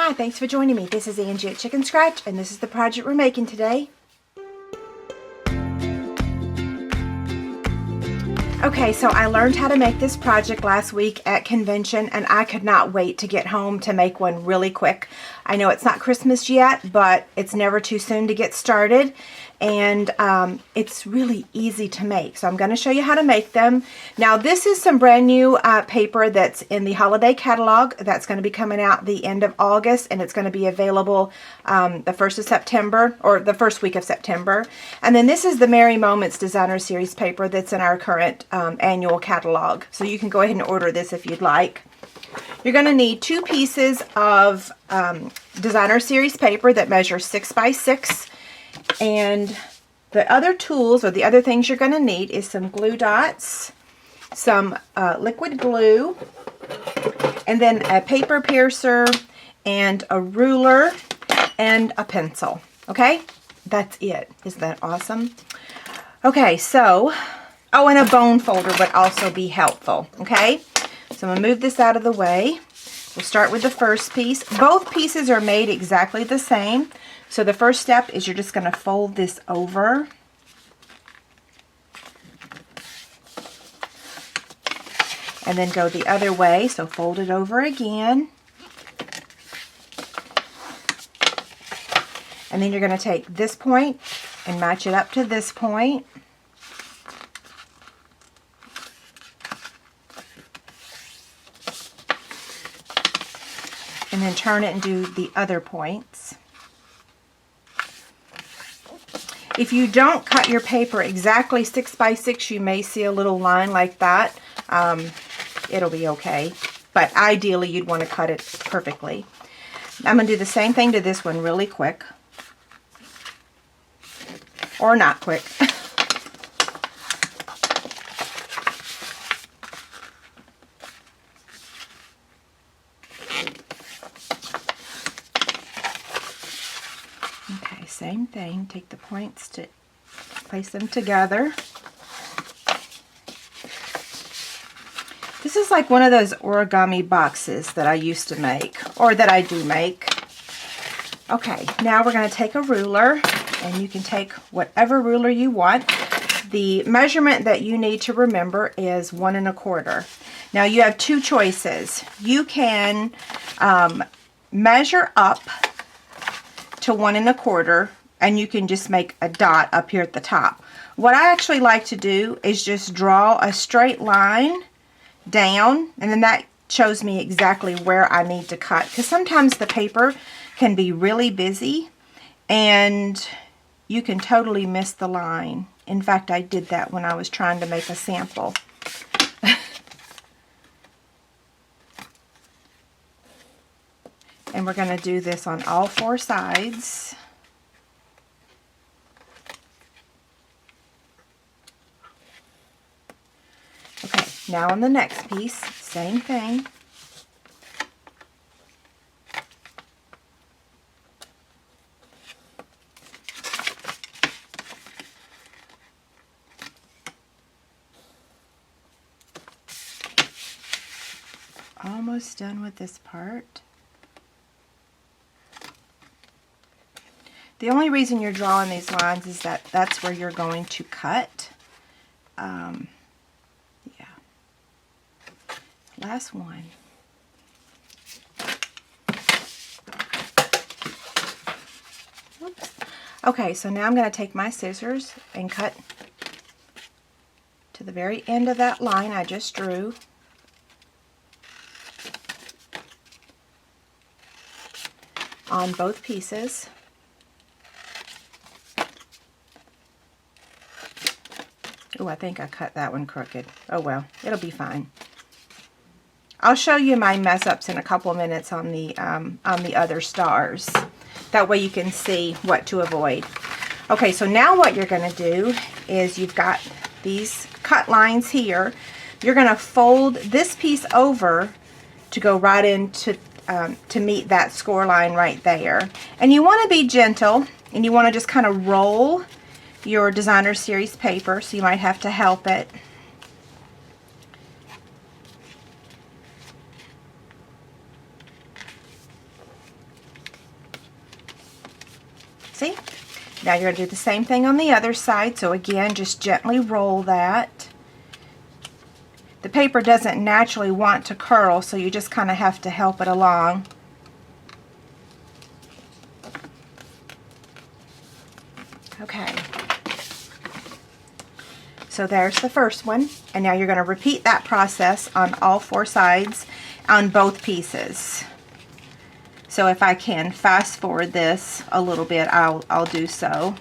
Hi, thanks for joining me. This is Angie at Chicken Scratch, and this is the project we're making today. Okay, so I learned how to make this project last week at convention, and I could not wait to get home to make one really quick. I know it's not Christmas yet, but it's never too soon to get started, and it's really easy to make. So I'm going to show you how to make them. Now, this is some brand new paper that's in the holiday catalog that's going to be coming out the end of August, and it's going to be available the 1st of September, or the first week of September. And then this is the Merry Moments Designer Series paper that's in our current annual catalog. So you can go ahead and order this if you'd like. You're going to need 2 pieces of Designer Series paper that measures 6 by 6. And the other tools, or the other things you're going to need, is some glue dots, some liquid glue, and then a paper piercer, and a ruler, and a pencil. Okay? That's it. Isn't that awesome? Okay, so, oh, and a bone folder would also be helpful. Okay? So I'm going to move this out of the way. We'll start with the first piece. Both pieces are made exactly the same. So the first step is you're just going to fold this over. And then go the other way. So fold it over again. And then you're going to take this point and match it up to this point. And then turn it and do the other points. If you don't cut your paper exactly 6 by 6, you may see a little line like that. It'll be okay. But ideally, you'd want to cut it perfectly. I'm going to do the same thing to this one really quick. Or not quick. Okay, same thing. Take the points to place them together. This is like one of those origami boxes that I used to make, or that I do make. Okay, now we're going to take a ruler, and you can take whatever ruler you want. The measurement that you need to remember is 1 1/4. Now you have 2 choices. You can measure up to 1 1/4, and you can just make a dot up here at the top. What I actually like to do is just draw a straight line down, and then that shows me exactly where I need to cut, because sometimes the paper can be really busy and you can totally miss the line. In fact, I did that when I was trying to make a sample. And we're going to do this on all 4 sides. Okay, now on the next piece, same thing. Almost done with this part. The only reason you're drawing these lines is that that's where you're going to cut. Yeah. Last one. Oops. Okay, so now I'm going to take my scissors and cut to the very end of that line I just drew. On both pieces. Oh, I think I cut that one crooked. Oh well, it'll be fine. I'll show you my mess ups in a couple of minutes on the other stars. That way you can see what to avoid. Okay, so now what you're going to do is you've got these cut lines here. You're going to fold this piece over to go right into to meet that score line right there. And you want to be gentle, and you want to just kind of roll your Designer Series paper, so you might have to help it. Now you're going to do the same thing on the other side. So again, just gently roll that. The paper doesn't naturally want to curl, so you just kind of have to help it along. Okay. So there's the first one, and now you're going to repeat that process on all 4 sides on both pieces. So if I can fast forward this a little bit, I'll do so.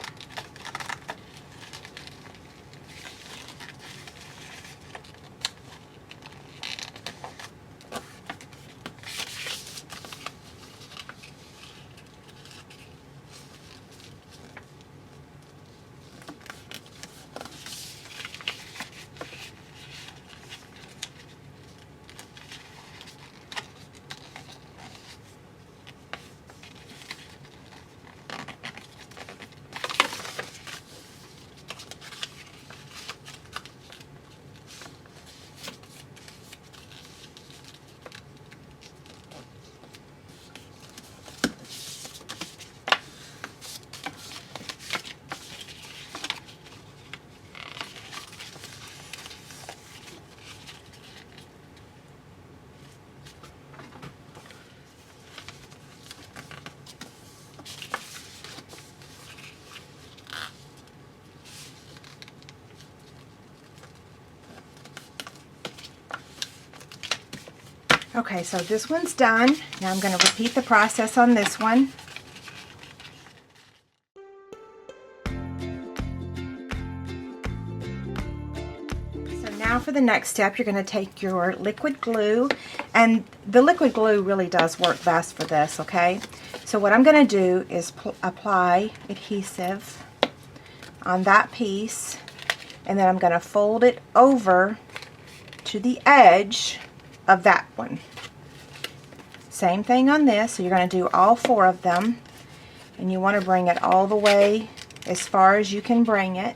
Okay, so this one's done. Now I'm going to repeat the process on this one. So now for the next step, you're going to take your liquid glue, and the liquid glue really does work best for this, okay? So what I'm going to do is apply adhesive on that piece, and then I'm going to fold it over to the edge of that one. Same thing on this. So you're going to do all 4 of them, and you want to bring it all the way as far as you can bring it.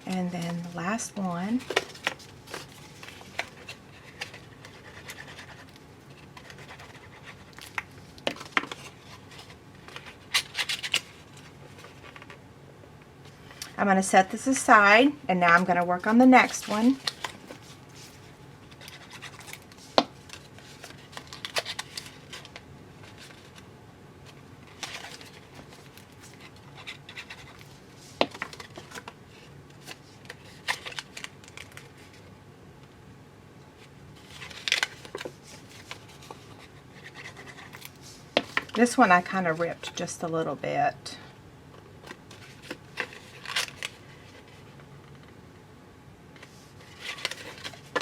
And then the last one. I'm going to set this aside, and now I'm going to work on the next one. This one I kind of ripped just a little bit.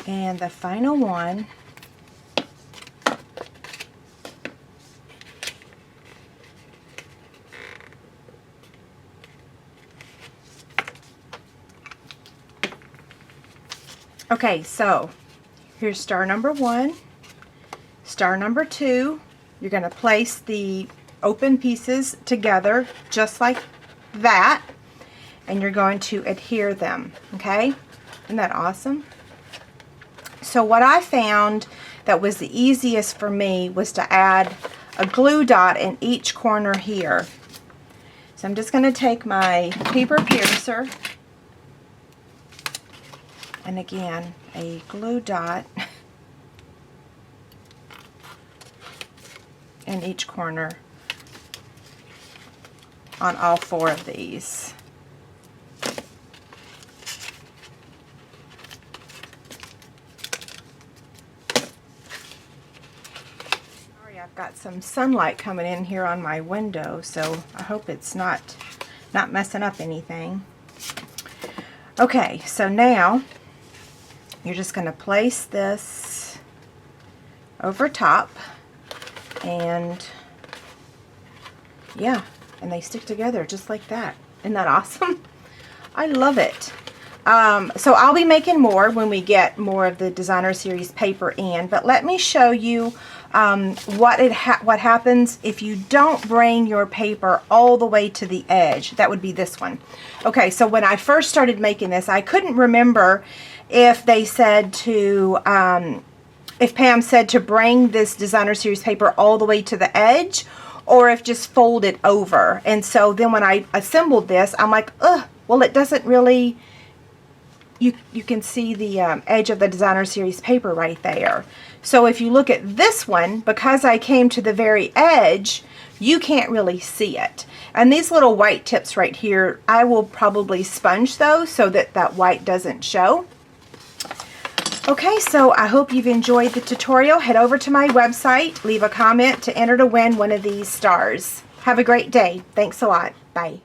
And the final one, okay, so here's star number 1, star number 2. You're going to place the open pieces together just like that, and you're going to adhere them, okay? Isn't that awesome? So what I found that was the easiest for me was to add a glue dot in each corner here. So I'm just going to take my paper piercer, and again, a glue dot in each corner on all 4 of these. I've got some sunlight coming in here on my window, so I hope it's not messing up anything. Okay, so now you're just going to place this over top, and yeah, and they stick together just like that. Isn't that awesome? I love it. So I'll be making more when we get more of the Designer Series paper in, but let me show you what happens if you don't bring your paper all the way to the edge. That would be this one. Okay, so when I first started making this, I couldn't remember if they said to, if Pam said to bring this Designer Series paper all the way to the edge, or if just fold it over. And so then when I assembled this, I'm like, ugh, well, it doesn't really, you can see the edge of the Designer Series paper right there. So if you look at this one, because I came to the very edge, you can't really see it. And these little white tips right here, I will probably sponge those so that that white doesn't show. Okay, so I hope you've enjoyed the tutorial. Head over to my website, leave a comment to enter to win one of these stars. Have a great day. Thanks a lot. Bye.